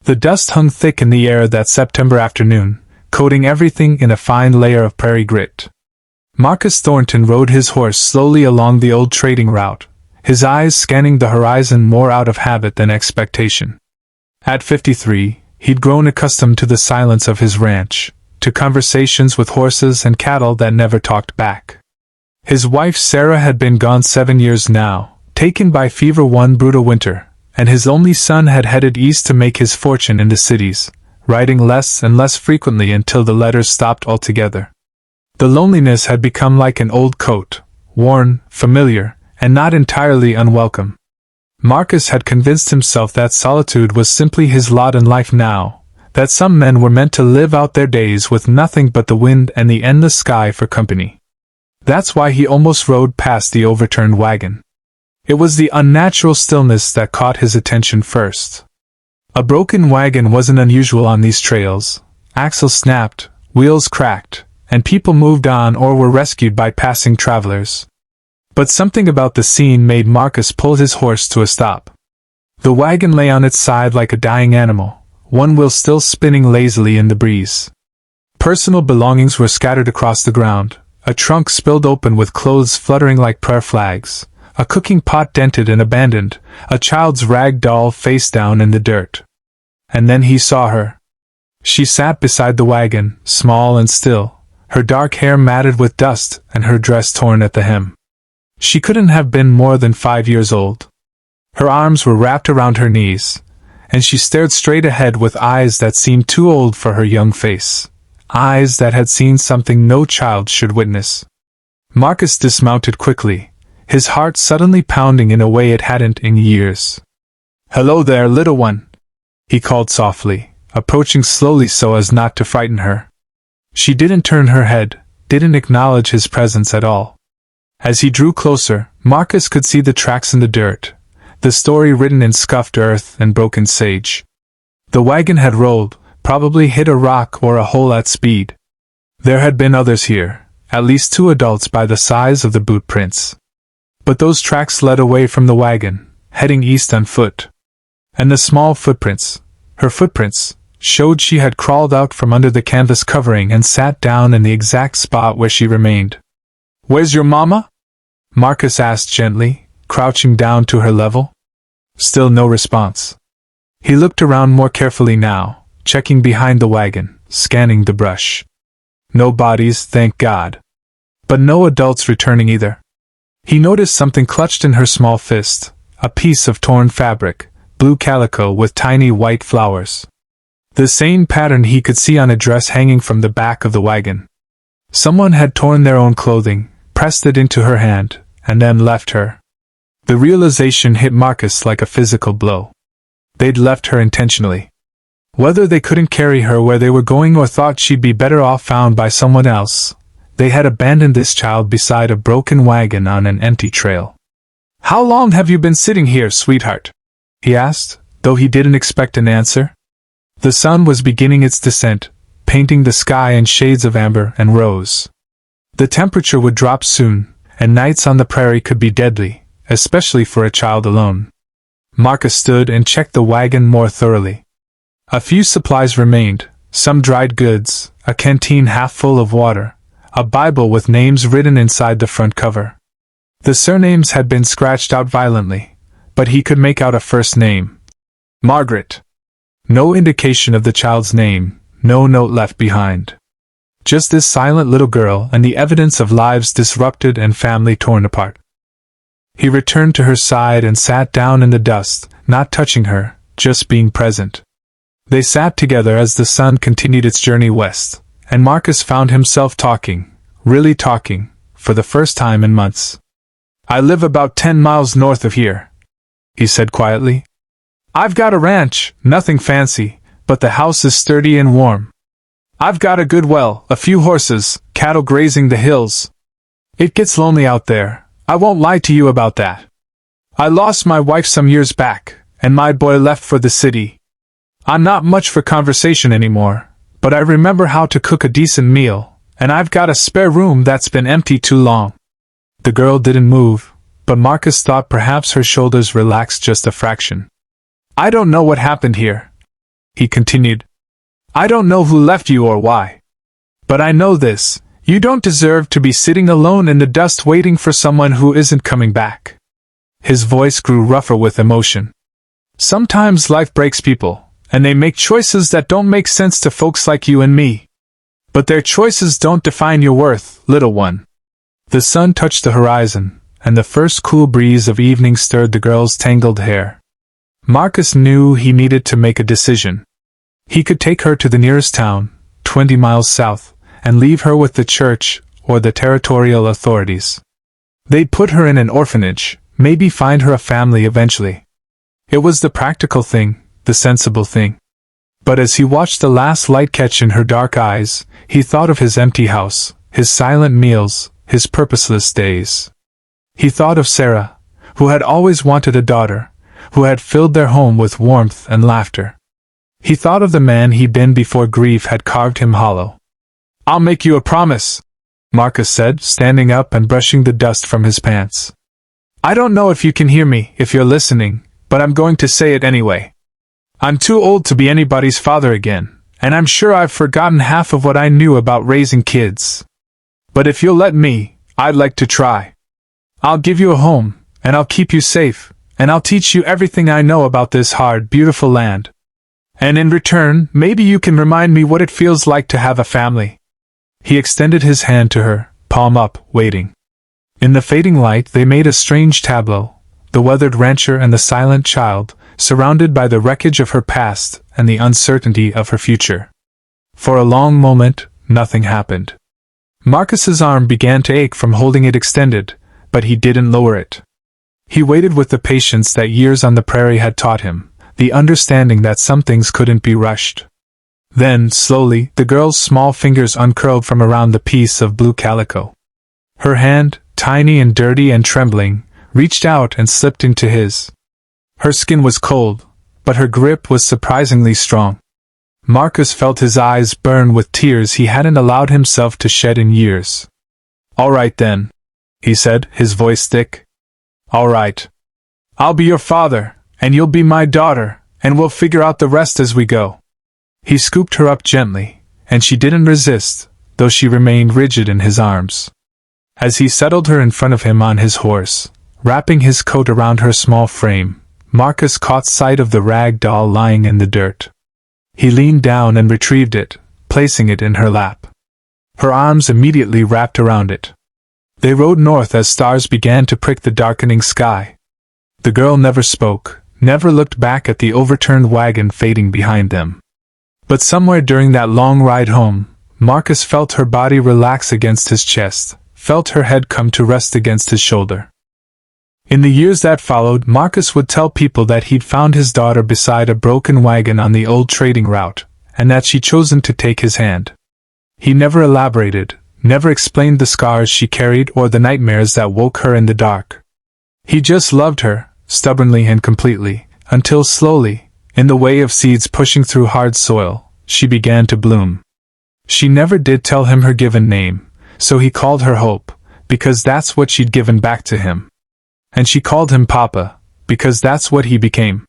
The dust hung thick in the air that September afternoon, coating everything in a fine layer of prairie grit. Marcus Thornton rode his horse slowly along the old trading route, his eyes scanning the horizon more out of habit than expectation. At 53, he'd grown accustomed to the silence of his ranch, to conversations with horses and cattle that never talked back. His wife Sarah had been gone 7 years now, taken by fever one brutal winter, and his only son had headed east to make his fortune in the cities, writing less and less frequently until the letters stopped altogether. The loneliness had become like an old coat, worn, familiar, and not entirely unwelcome. Marcus had convinced himself that solitude was simply his lot in life now, that some men were meant to live out their days with nothing but the wind and the endless sky for company. That's why he almost rode past the overturned wagon. It was the unnatural stillness that caught his attention first. A broken wagon wasn't unusual on these trails. Axles snapped, wheels cracked, and people moved on or were rescued by passing travelers. But something about the scene made Marcus pull his horse to a stop. The wagon lay on its side like a dying animal, one wheel still spinning lazily in the breeze. Personal belongings were scattered across the ground, a trunk spilled open with clothes fluttering like prayer flags, a cooking pot dented and abandoned, a child's rag doll face down in the dirt. And then he saw her. She sat beside the wagon, small and still, her dark hair matted with dust and her dress torn at the hem. She couldn't have been more than 5 years old. Her arms were wrapped around her knees, and she stared straight ahead with eyes that seemed too old for her young face, eyes that had seen something no child should witness. Marcus dismounted quickly, his heart suddenly pounding in a way it hadn't in years. "Hello there, little one," he called softly, approaching slowly so as not to frighten her. She didn't turn her head, didn't acknowledge his presence at all. As he drew closer, Marcus could see the tracks in the dirt, the story written in scuffed earth and broken sage. The wagon had rolled, probably hit a rock or a hole at speed. There had been others here, at least 2 adults by the size of the boot prints. But those tracks led away from the wagon, heading east on foot. And the small footprints, her footprints, showed she had crawled out from under the canvas covering and sat down in the exact spot where she remained. "Where's your mama?" Marcus asked gently, crouching down to her level. Still no response. He looked around more carefully now, checking behind the wagon, scanning the brush. No bodies, thank God. But no adults returning either. He noticed something clutched in her small fist, a piece of torn fabric, blue calico with tiny white flowers. The same pattern he could see on a dress hanging from the back of the wagon. Someone had torn their own clothing, pressed it into her hand, and then left her. The realization hit Marcus like a physical blow. They'd left her intentionally. Whether they couldn't carry her where they were going or thought she'd be better off found by someone else, they had abandoned this child beside a broken wagon on an empty trail. "How long have you been sitting here, sweetheart?" he asked, though he didn't expect an answer. The sun was beginning its descent, painting the sky in shades of amber and rose. The temperature would drop soon, and nights on the prairie could be deadly, especially for a child alone. Marcus stood and checked the wagon more thoroughly. A few supplies remained, some dried goods, a canteen half full of water, a Bible with names written inside the front cover. The surnames had been scratched out violently, but he could make out a first name. Margaret. No indication of the child's name, no note left behind. Just this silent little girl and the evidence of lives disrupted and family torn apart. He returned to her side and sat down in the dust, not touching her, just being present. They sat together as the sun continued its journey west, and Marcus found himself talking, really talking, for the first time in months. "I live about 10 miles north of here," he said quietly. "I've got a ranch, nothing fancy, but the house is sturdy and warm. I've got a good well, a few horses, cattle grazing the hills. It gets lonely out there, I won't lie to you about that. I lost my wife some years back, and my boy left for the city. I'm not much for conversation anymore, but I remember how to cook a decent meal, and I've got a spare room that's been empty too long." The girl didn't move, but Marcus thought perhaps her shoulders relaxed just a fraction. "I don't know what happened here," he continued. I don't know who left you or why. But I know this, you don't deserve to be sitting alone in the dust waiting for someone who isn't coming back. His voice grew rougher with emotion. Sometimes life breaks people, and they make choices that don't make sense to folks like you and me. But their choices don't define your worth, little one. The sun touched the horizon, and the first cool breeze of evening stirred the girl's tangled hair. Marcus knew he needed to make a decision. He could take her to the nearest town, 20 miles south, and leave her with the church or the territorial authorities. They'd put her in an orphanage, maybe find her a family eventually. It was the practical thing, the sensible thing. But as he watched the last light catch in her dark eyes, he thought of his empty house, his silent meals, his purposeless days. He thought of Sarah, who had always wanted a daughter, who had filled their home with warmth and laughter. He thought of the man he'd been before grief had carved him hollow. I'll make you a promise, Marcus said, standing up and brushing the dust from his pants. I don't know if you can hear me, if you're listening, but I'm going to say it anyway. I'm too old to be anybody's father again, and I'm sure I've forgotten half of what I knew about raising kids. But if you'll let me, I'd like to try. I'll give you a home, and I'll keep you safe, and I'll teach you everything I know about this hard, beautiful land. And in return, maybe you can remind me what it feels like to have a family. He extended his hand to her, palm up, waiting. In the fading light they made a strange tableau, the weathered rancher and the silent child, surrounded by the wreckage of her past and the uncertainty of her future. For a long moment, nothing happened. Marcus's arm began to ache from holding it extended, but he didn't lower it. He waited with the patience that years on the prairie had taught him, the understanding that some things couldn't be rushed. Then, slowly, the girl's small fingers uncurled from around the piece of blue calico. Her hand, tiny and dirty and trembling, reached out and slipped into his. Her skin was cold, but her grip was surprisingly strong. Marcus felt his eyes burn with tears he hadn't allowed himself to shed in years. All right then, he said, his voice thick. All right. I'll be your father, and you'll be my daughter, and we'll figure out the rest as we go. He scooped her up gently, and she didn't resist, though she remained rigid in his arms. As he settled her in front of him on his horse, wrapping his coat around her small frame, Marcus caught sight of the rag doll lying in the dirt. He leaned down and retrieved it, placing it in her lap. Her arms immediately wrapped around it. They rode north as stars began to prick the darkening sky. The girl never spoke, never looked back at the overturned wagon fading behind them. But somewhere during that long ride home, Marcus felt her body relax against his chest, felt her head come to rest against his shoulder. In the years that followed, Marcus would tell people that he'd found his daughter beside a broken wagon on the old trading route, and that she'd chosen to take his hand. He never elaborated, never explained the scars she carried or the nightmares that woke her in the dark. He just loved her, stubbornly and completely, until slowly, in the way of seeds pushing through hard soil, she began to bloom. She never did tell him her given name, so he called her Hope, because that's what she'd given back to him. And she called him Papa, because that's what he became.